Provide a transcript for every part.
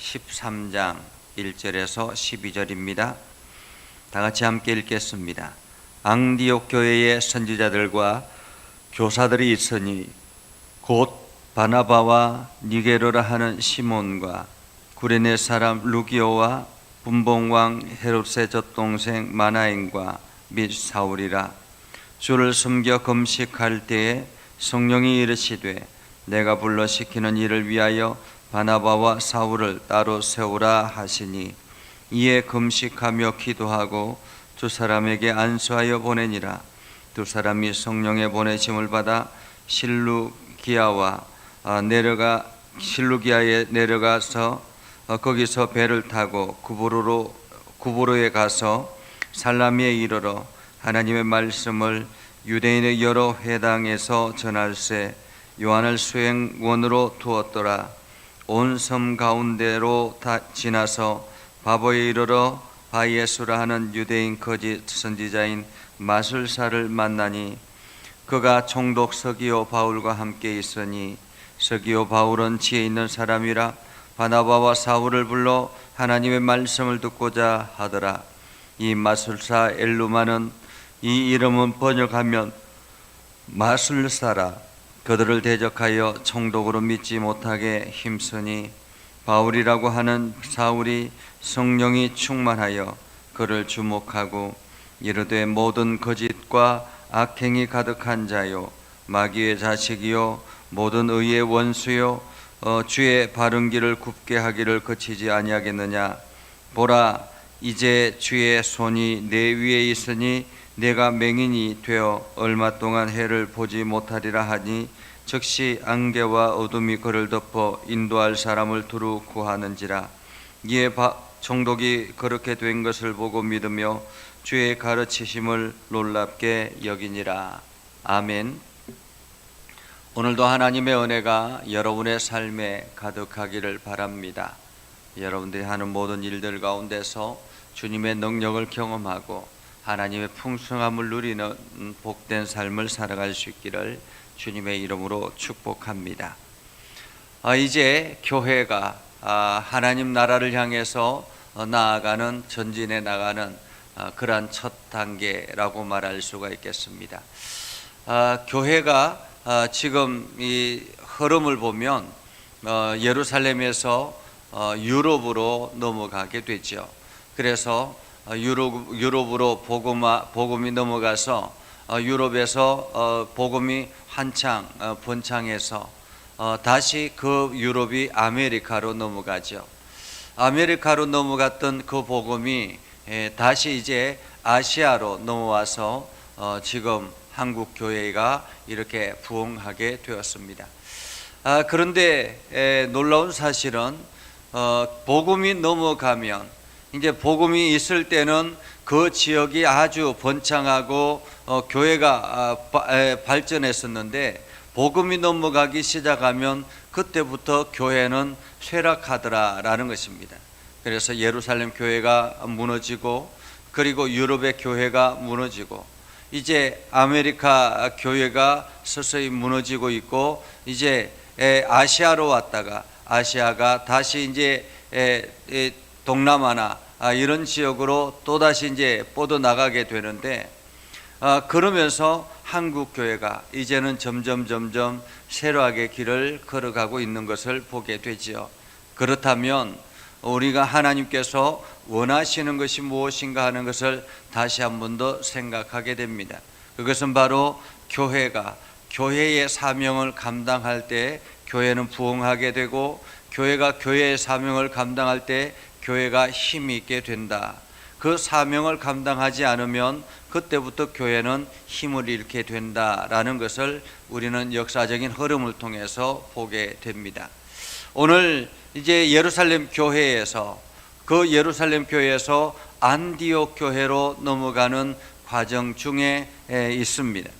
13장 1절에서 12절입니다. 다 같이 함께 읽겠습니다. 앙디옥 교회의 선지자들과 교사들이 있으니 곧 바나바와 니게로라 하는 시몬과 구레네 사람 루기오와 분봉왕 헤롯의 젖동생 마나엔과 및 사울이라. 주를 숨겨 금식할 때에 성령이 이르시되 내가 불러 시키는 일을 위하여 바나바와 사울을 따로 세우라 하시니 이에 금식하며 기도하고 두 사람에게 안수하여 보내니라. 두 사람이 성령의 보내심을 받아 실루기아에 내려가서 거기서 배를 타고 구브로에 가서 살라미에 이르러 하나님의 말씀을 유대인의 여러 회당에서 전할세 요한을 수행원으로 두었더라. 온 섬 가운데로 지나서 바보에 이르러 바예수라 하는 유대인 거짓 선지자인 마술사를 만나니 그가 총독 서기오 바울과 함께 있으니 서기오 바울은 지혜 있는 사람이라 바나바와 사울을 불러 하나님의 말씀을 듣고자 하더라. 이 마술사 엘루마는 이 이름은 번역하면 마술사라. 그들을 대적하여 총독으로 믿지 못하게 힘쓰니 바울이라고 하는 사울이 성령이 충만하여 그를 주목하고 이르되 모든 거짓과 악행이 가득한 자요 마귀의 자식이요 모든 의의 원수요 주의 바른 길을 굽게 하기를 그치지 아니하겠느냐. 보라, 이제 주의 손이 내 위에 있으니 내가 맹인이 되어 얼마 동안 해를 보지 못하리라 하니 즉시 안개와 어둠이 그를 덮어 인도할 사람을 두루 구하는지라. 이에 총독이 그렇게 된 것을 보고 믿으며 주의 가르치심을 놀랍게 여기니라. 아멘. 오늘도 하나님의 은혜가 여러분의 삶에 가득하기를 바랍니다. 여러분들이 하는 모든 일들 가운데서 주님의 능력을 경험하고 하나님의 풍성함을 누리는 복된 삶을 살아갈 수 있기를 주님의 이름으로 축복합니다. 이제 교회가 하나님 나라를 향해서 나아가는, 전진해 나가는 그러한 첫 단계라고 말할 수가 있겠습니다. 교회가 지금 이 흐름을 보면 예루살렘에서 유럽으로 넘어가게 되죠. 그래서 유럽으로 복음이 넘어가서 유럽에서 복음이 한창 번창해서 다시 그 유럽이 아메리카로 넘어가죠. 아메리카로 넘어갔던 그 복음이 다시 이제 아시아로 넘어와서 지금 한국 교회가 이렇게 부흥하게 되었습니다. 그런데 놀라운 사실은 복음이 넘어가면 이제 복음이 있을 때는 그 지역이 아주 번창하고 교회가 발전했었는데 복음이 넘어가기 시작하면 그때부터 교회는 쇠락하더라라는 것입니다. 그래서 예루살렘 교회가 무너지고 그리고 유럽의 교회가 무너지고 이제 아메리카 교회가 서서히 무너지고 있고 이제 아시아로 왔다가 아시아가 다시 이제 동남아나 이런 지역으로 또다시 이제 뻗어나가게 되는데 그러면서 한국 교회가 이제는 점점 쇠락의 길을 걸어가고 있는 것을 보게 되지요. 그렇다면 우리가 하나님께서 원하시는 것이 무엇인가 하는 것을 다시 한 번 더 생각하게 됩니다. 그것은 바로 교회가 교회의 사명을 감당할 때 교회는 부흥하게 되고 교회가 교회의 사명을 감당할 때 교회가 힘이 있게 된다. 그 사명을 감당하지 않으면 그때부터 교회는 힘을 잃게 된다라는 것을 우리는 역사적인 흐름을 통해서 보게 됩니다. 오늘 이제 예루살렘 교회에서 그 예루살렘 교회에서 안디옥 교회로 넘어가는 과정 중에 있습니다.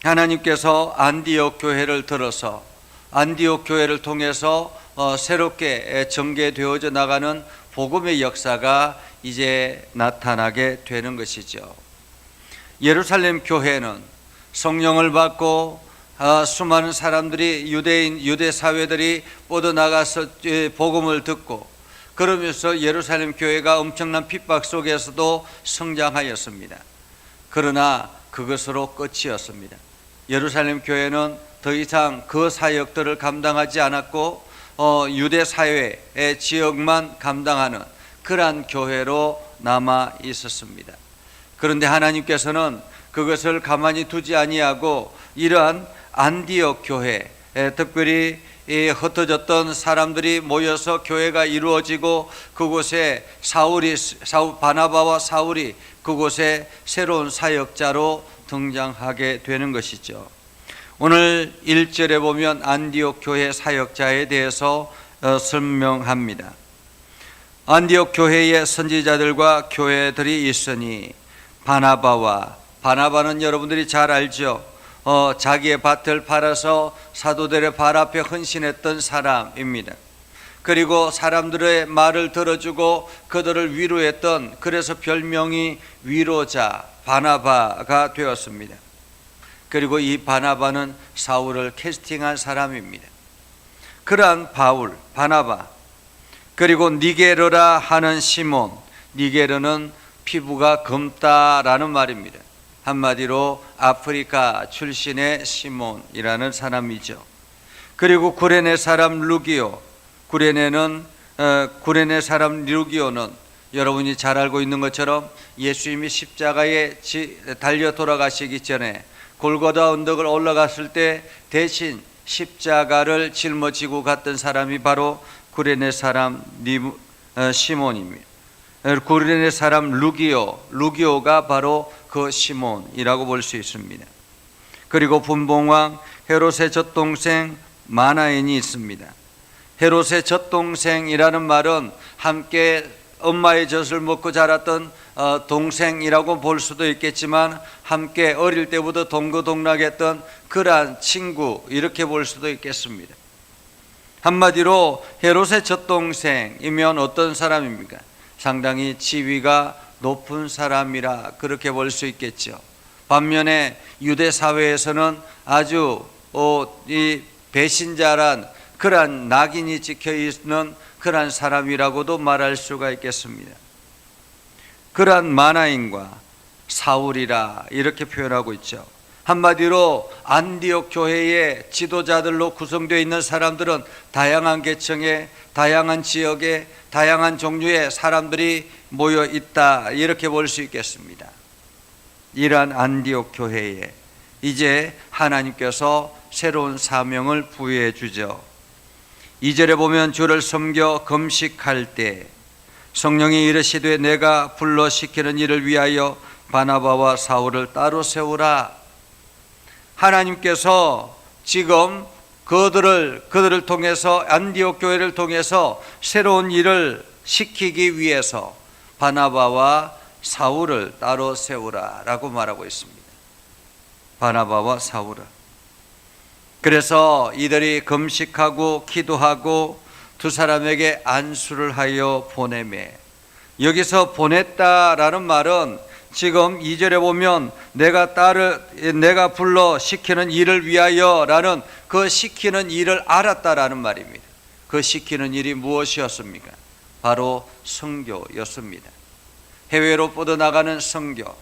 하나님께서 안디옥 교회를 들어서 안디옥 교회를 통해서 새롭게 전개되어져 나가는 복음의 역사가 이제 나타나게 되는 것이죠. 예루살렘 교회는 성령을 받고 수많은 사람들이 유대 사회들이 뻗어나가서 복음을 듣고 그러면서 예루살렘 교회가 엄청난 핍박 속에서도 성장하였습니다. 그러나 그것으로 끝이었습니다. 예루살렘 교회는 더 이상 그 사역들을 감당하지 않았고 유대 사회의 지역만 감당하는 그러한 교회로 남아 있었습니다. 그런데 하나님께서는 그것을 가만히 두지 아니하고 이러한 안디옥 교회, 특별히 흩어졌던 사람들이 모여서 교회가 이루어지고 그곳에 바나바와 사울이 그곳에 새로운 사역자로 등장하게 되는 것이죠. 오늘 1절에 보면 안디옥 교회 사역자에 대해서 설명합니다. 안디옥 교회의 선지자들과 교회들이 있으니 바나바는 여러분들이 잘 알죠. 자기의 밭을 팔아서 사도들의 발 앞에 헌신했던 사람입니다. 그리고 사람들의 말을 들어주고 그들을 위로했던, 그래서 별명이 위로자 바나바가 되었습니다. 그리고 이 바나바는 사울을 캐스팅한 사람입니다. 그러한 바나바, 그리고 니게르라 하는 시몬, 니게르는 피부가 검다라는 말입니다. 한마디로 아프리카 출신의 시몬이라는 사람이죠. 그리고 구레네 사람 루기오, 구레네 사람 루기오는 여러분이 잘 알고 있는 것처럼 예수님이 십자가에 달려 돌아가시기 전에 골고다 언덕을 올라갔을 때 대신 십자가를 짊어지고 갔던 사람이 바로 구레네 사람 시몬입니다. 구레네 사람 루기오가 바로 그 시몬이라고 볼 수 있습니다. 그리고 분봉왕 헤롯의 젖동생 마나엔이 있습니다. 헤롯의 젖동생이라는 말은 함께 엄마의 젖을 먹고 자랐던 동생이라고 볼 수도 있겠지만 함께 어릴 때부터 동거동락했던 그러한 친구, 이렇게 볼 수도 있겠습니다. 한마디로 헤롯의 젖동생이면 어떤 사람입니까? 상당히 지위가 높은 사람이라 그렇게 볼 수 있겠죠. 반면에 유대 사회에서는 아주 이 배신자란 그러한 낙인이 찍혀 있는 그러한 사람이라고도 말할 수가 있겠습니다. 그러한 마나인과 사울이라 이렇게 표현하고 있죠. 한마디로 안디옥 교회의 지도자들로 구성되어 있는 사람들은 다양한 계층의, 다양한 지역의, 다양한 종류의 사람들이 모여 있다, 이렇게 볼 수 있겠습니다. 이러한 안디옥 교회에 이제 하나님께서 새로운 사명을 부여해 주죠. 2절에 보면 주를 섬겨 금식할 때 성령이 이르시되 내가 불러 시키는 일을 위하여 바나바와 사울을 따로 세우라. 하나님께서 지금 그들을 통해서, 안디옥 교회를 통해서 새로운 일을 시키기 위해서 바나바와 사울을 따로 세우라 라고 말하고 있습니다. 바나바와 사울을. 그래서 이들이 금식하고 기도하고 두 사람에게 안수를 하여 보내매, 여기서 보냈다라는 말은 지금 2절에 보면 내가 불러 시키는 일을 위하여 라는 그 시키는 일을 알았다라는 말입니다. 그 시키는 일이 무엇이었습니까? 바로 선교였습니다. 해외로 뻗어나가는 선교.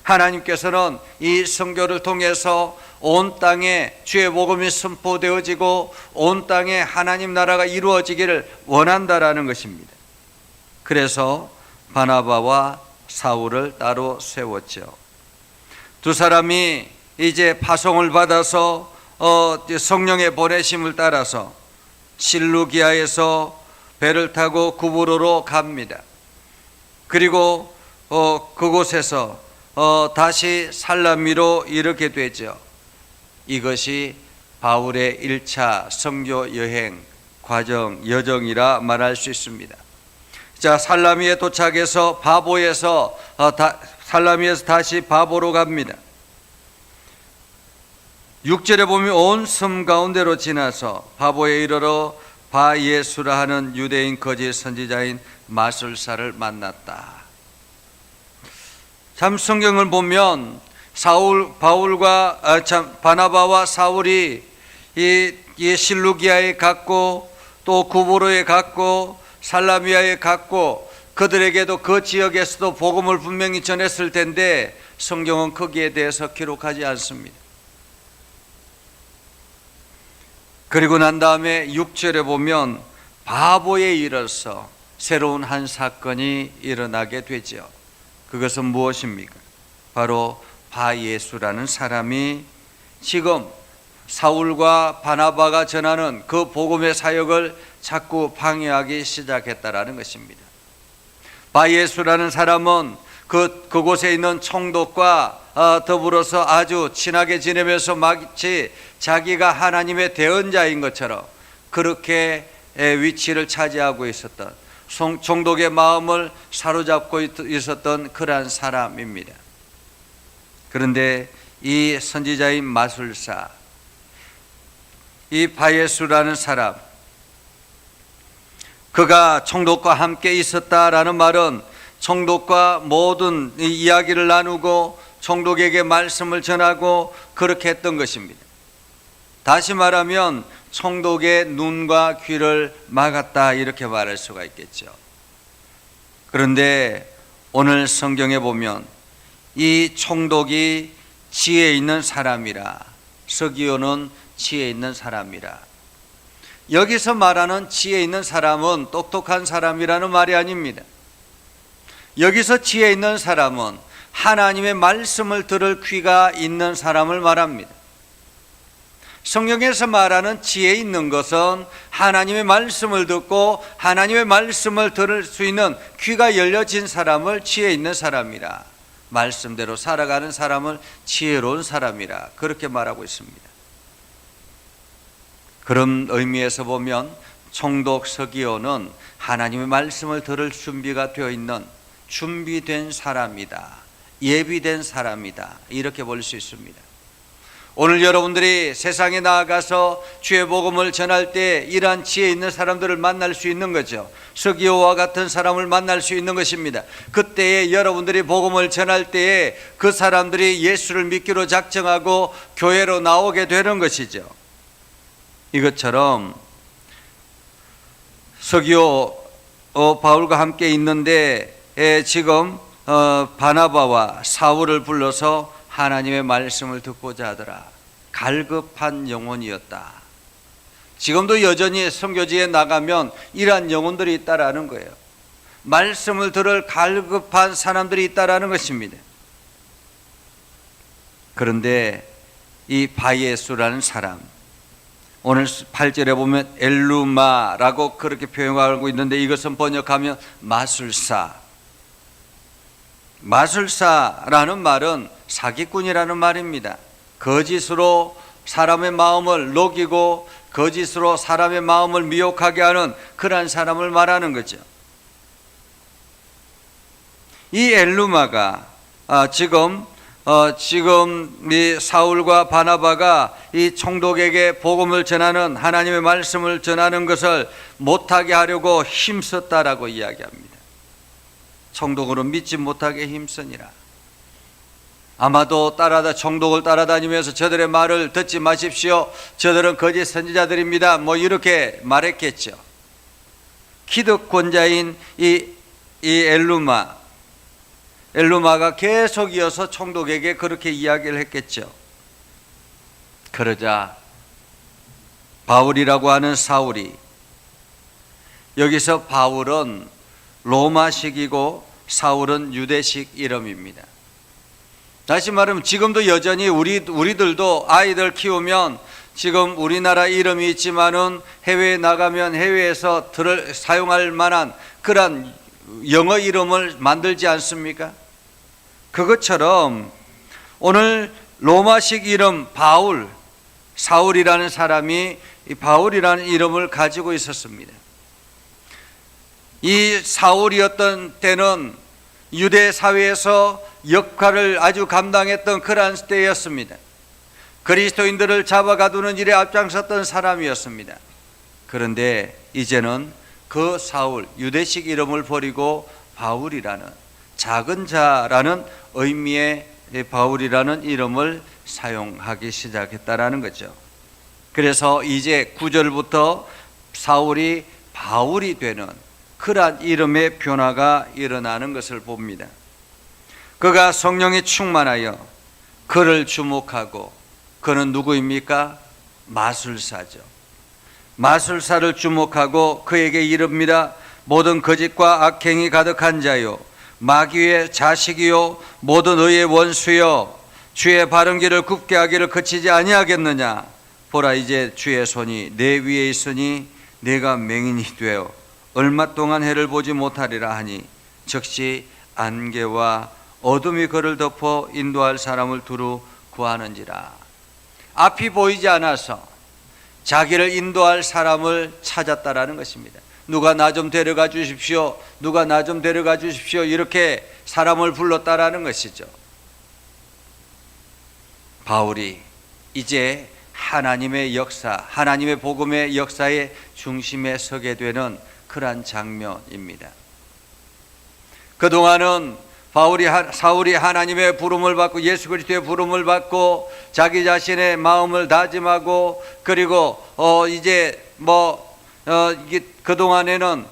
하나님께서는 이 선교를 통해서 온 땅에 주의 복음이 선포되어지고 온 땅에 하나님 나라가 이루어지기를 원한다라는 것입니다. 그래서 바나바와 사울을 따로 세웠죠. 두 사람이 이제 파송을 받아서 성령의 보내심을 따라서 실루기아에서 배를 타고 구브로로 갑니다. 그리고 그곳에서 다시 살라미로 이르게 되죠. 이것이 바울의 1차 선교 여행 과정, 여정이라 말할 수 있습니다. 자, 살라미에 도착해서 살라미에서 다시 바보로 갑니다. 6절에 보면 온 섬 가운데로 지나서 바보에 이르러 바예수라 하는 유대인 거짓 선지자인 마술사를 만났다. 참 성경을 보면 바나바와 사울이 이 실루기아에 갔고 또 구브로에 갔고 살라미아에 갔고 그들에게도 그 지역에서도 복음을 분명히 전했을 텐데 성경은 거기에 대해서 기록하지 않습니다. 그리고 난 다음에 6절에 보면 바보에 이르러서 새로운 한 사건이 일어나게 되죠. 그것은 무엇입니까? 바로 바예수라는 사람이 지금 사울과 바나바가 전하는 그 복음의 사역을 자꾸 방해하기 시작했다라는 것입니다. 바예수라는 사람은 그곳에 있는 총독과 더불어서 아주 친하게 지내면서 마치 자기가 하나님의 대언자인 것처럼 그렇게 위치를 차지하고 있었던, 총독의 마음을 사로잡고 있었던 그러한 사람입니다. 그런데 이 선지자인 마술사, 이 바예수라는 사람, 그가 총독과 함께 있었다라는 말은 총독과 모든 이야기를 나누고 총독에게 말씀을 전하고 그렇게 했던 것입니다. 다시 말하면 총독의 눈과 귀를 막았다, 이렇게 말할 수가 있겠죠. 그런데 오늘 성경에 보면 이 총독이 지혜 있는 사람이라, 서기오는 지혜 있는 사람이라. 여기서 말하는 지혜 있는 사람은 똑똑한 사람이라는 말이 아닙니다. 여기서 지혜 있는 사람은 하나님의 말씀을 들을 귀가 있는 사람을 말합니다. 성경에서 말하는 지혜 있는 것은 하나님의 말씀을 듣고 하나님의 말씀을 들을 수 있는 귀가 열려진 사람을 지혜 있는 사람이라, 말씀대로 살아가는 사람을 지혜로운 사람이라, 그렇게 말하고 있습니다. 그런 의미에서 보면 총독 서기오는 하나님의 말씀을 들을 준비가 되어 있는 준비된 사람이다, 예비된 사람이다, 이렇게 볼 수 있습니다. 오늘 여러분들이 세상에 나아가서 주의 복음을 전할 때 이러한 지혜 있는 사람들을 만날 수 있는 거죠. 서기오와 같은 사람을 만날 수 있는 것입니다. 그때에 여러분들이 복음을 전할 때에 그 사람들이 예수를 믿기로 작정하고 교회로 나오게 되는 것이죠. 이것처럼 서기오 바울과 함께 있는데 지금 바나바와 사울을 불러서 하나님의 말씀을 듣고자 하더라. 갈급한 영혼이었다. 지금도 여전히 선교지에 나가면 이러한 영혼들이 있다라는 거예요. 말씀을 들을 갈급한 사람들이 있다라는 것입니다. 그런데 이 바예수라는 사람, 오늘 8절에 보면 엘루마라고 그렇게 표현하고 있는데 이것은 번역하면 마술사라는 말은 사기꾼이라는 말입니다. 거짓으로 사람의 마음을 녹이고 거짓으로 사람의 마음을 미혹하게 하는 그러한 사람을 말하는 거죠. 이 엘루마가 지금 이 사울과 바나바가 이 총독에게 복음을 전하는, 하나님의 말씀을 전하는 것을 못하게 하려고 힘썼다라고 이야기합니다. 총독으로 믿지 못하게 힘쓰니라. 아마도 총독을 따라다니면서 저들의 말을 듣지 마십시오, 저들은 거짓 선지자들입니다, 뭐 이렇게 말했겠죠. 기득권자인 이 엘루마가 계속 이어서 총독에게 그렇게 이야기를 했겠죠. 그러자 바울이라고 하는 사울이, 여기서 바울은 로마식이고 사울은 유대식 이름입니다. 다시 말하면 지금도 여전히 우리들도 아이들 키우면 지금 우리나라 이름이 있지만은 해외에 나가면 해외에서 사용할 만한 그런 영어 이름을 만들지 않습니까? 그것처럼 오늘 로마식 이름 사울이라는 사람이 이 바울이라는 이름을 가지고 있었습니다. 이 사울이었던 때는 유대 사회에서 역할을 아주 감당했던 그러한 때였습니다. 그리스도인들을 잡아가두는 일에 앞장섰던 사람이었습니다. 그런데 이제는 그 사울, 유대식 이름을 버리고 바울이라는 작은 자라는 의미의 바울이라는 이름을 사용하기 시작했다라는 거죠. 그래서 이제 9절부터 사울이 바울이 되는 그러한 이름의 변화가 일어나는 것을 봅니다. 그가 성령이 충만하여 그를 주목하고, 그는 누구입니까? 마술사죠. 마술사를 주목하고 그에게 이릅니다. 모든 거짓과 악행이 가득한 자요, 마귀의 자식이요, 모든 의의 원수요, 주의 바른 길을 굽게 하기를 그치지 아니하겠느냐. 보라, 이제 주의 손이 내 위에 있으니 내가 맹인이 되어 얼마 동안 해를 보지 못하리라 하니, 즉시 안개와 어둠이 그를 덮어 인도할 사람을 두루 구하는지라. 앞이 보이지 않아서 자기를 인도할 사람을 찾았다라는 것입니다. 누가 나 좀 데려가 주십시오, 누가 나 좀 데려가 주십시오, 이렇게 사람을 불렀다라는 것이죠. 바울이 이제 하나님의 역사, 하나님의 복음의 역사의 중심에 서게 되는 그러한 장면입니다. 그동안은 사울이 하나님의 부름을 받고 예수 그리스도의 부름을 받고 자기 자신의 마음을 다짐하고, 그리고 이제 그동안에는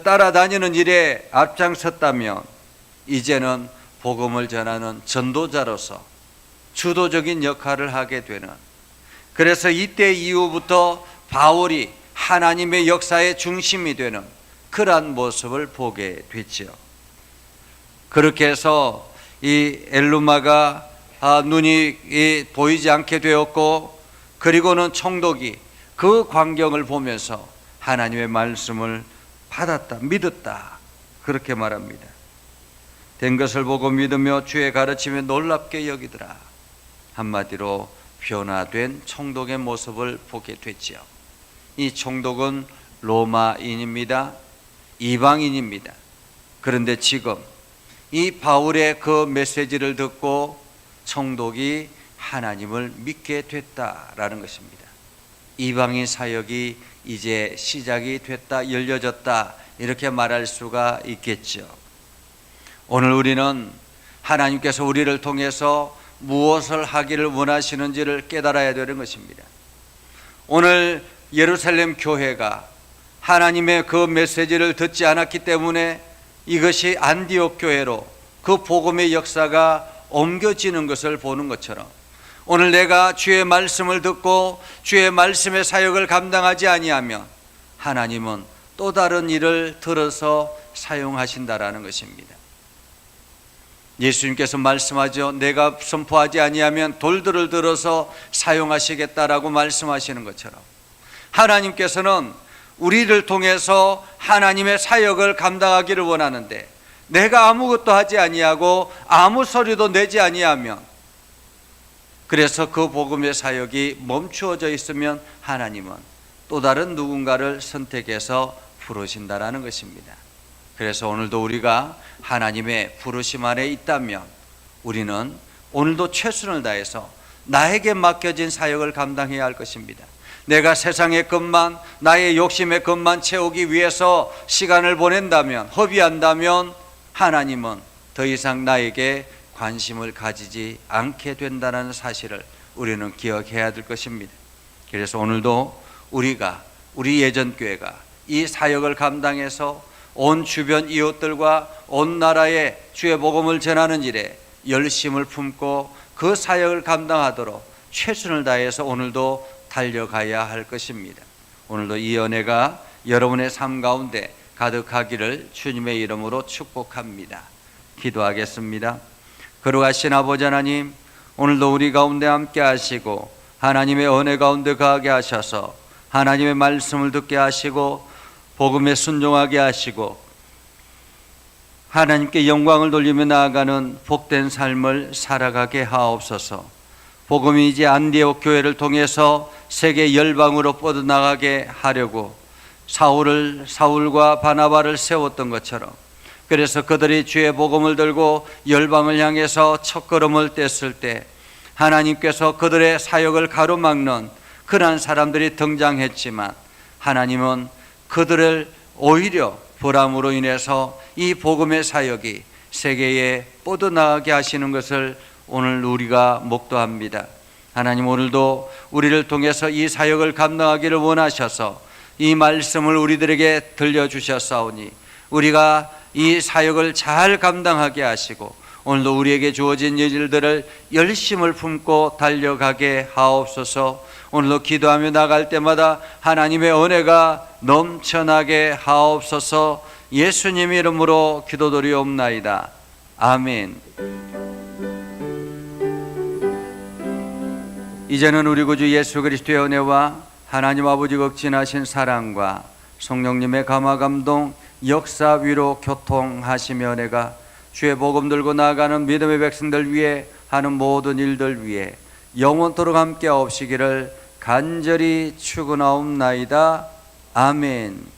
따라다니는 일에 앞장섰다면, 이제는 복음을 전하는 전도자로서 주도적인 역할을 하게 되는, 그래서 이때 이후부터 바울이 하나님의 역사의 중심이 되는 그러한 모습을 보게 됐죠. 그렇게 해서 이 엘루마가 눈이 보이지 않게 되었고, 그리고는 총독이 그 광경을 보면서 하나님의 말씀을 받았다, 믿었다, 그렇게 말합니다. 된 것을 보고 믿으며 주의 가르침에 놀랍게 여기더라. 한마디로 변화된 총독의 모습을 보게 됐지요. 이 총독은 로마인입니다. 이방인입니다. 그런데 지금 이 바울의 그 메시지를 듣고 총독이 하나님을 믿게 됐다라는 것입니다. 이방인 사역이 이제 시작이 됐다, 열려졌다, 이렇게 말할 수가 있겠죠. 오늘 우리는 하나님께서 우리를 통해서 무엇을 하기를 원하시는지를 깨달아야 되는 것입니다. 오늘 예루살렘 교회가 하나님의 그 메시지를 듣지 않았기 때문에 이것이 안디옥 교회로 그 복음의 역사가 옮겨지는 것을 보는 것처럼, 오늘 내가 주의 말씀을 듣고 주의 말씀의 사역을 감당하지 아니하면 하나님은 또 다른 일을 들어서 사용하신다라는 것입니다. 예수님께서 말씀하죠. 내가 선포하지 아니하면 돌들을 들어서 사용하시겠다라고 말씀하시는 것처럼, 하나님께서는 우리를 통해서 하나님의 사역을 감당하기를 원하는데, 내가 아무것도 하지 아니하고 아무 소리도 내지 아니하면, 그래서 그 복음의 사역이 멈추어져 있으면 하나님은 또 다른 누군가를 선택해서 부르신다라는 것입니다. 그래서 오늘도 우리가 하나님의 부르심 안에 있다면 우리는 오늘도 최선을 다해서 나에게 맡겨진 사역을 감당해야 할 것입니다. 내가 세상의 것만, 나의 욕심의 것만 채우기 위해서 시간을 보낸다면, 허비한다면 하나님은 더 이상 나에게 관심을 가지지 않게 된다는 사실을 우리는 기억해야 될 것입니다. 그래서 오늘도 우리 예전교회가 이 사역을 감당해서 온 주변 이웃들과 온 나라에 주의 복음을 전하는 일에 열심을 품고 그 사역을 감당하도록 최선을 다해서 오늘도 달려가야 할 것입니다. 오늘도 이 은혜가 여러분의 삶 가운데 가득하기를 주님의 이름으로 축복합니다. 기도하겠습니다. 거룩하신 아버지 하나님, 오늘도 우리 가운데 함께 하시고 하나님의 은혜 가운데 거하게 하셔서 하나님의 말씀을 듣게 하시고 복음에 순종하게 하시고 하나님께 영광을 돌리며 나아가는 복된 삶을 살아가게 하옵소서. 복음이 이제 안디옥 교회를 통해서 세계 열방으로 뻗어나가게 하려고 사울과 바나바를 세웠던 것처럼, 그래서 그들이 주의 복음을 들고 열방을 향해서 첫걸음을 뗐을 때 하나님께서 그들의 사역을 가로막는 그러한 사람들이 등장했지만, 하나님은 그들을 오히려 보람으로 인해서 이 복음의 사역이 세계에 뻗어나가게 하시는 것을 오늘 우리가 목도합니다. 하나님, 오늘도 우리를 통해서 이 사역을 감당하기를 원하셔서 이 말씀을 우리들에게 들려주셨사오니 우리가 이 사역을 잘 감당하게 하시고 오늘도 우리에게 주어진 일들을 열심을 품고 달려가게 하옵소서. 오늘도 기도하며 나갈 때마다 하나님의 은혜가 넘쳐나게 하옵소서. 예수님 이름으로 기도드리옵나이다. 아멘. 이제는 우리 구주 예수 그리스도의 은혜와 하나님 아버지 극진하신 사랑과 성령님의 감화 감동 역사 위로 교통하시며 은혜가 주의 복음 들고 나아가는 믿음의 백성들 위해 하는 모든 일들 위해 영원토록 함께 하옵시기를 간절히 축원하옵나이다. 아멘.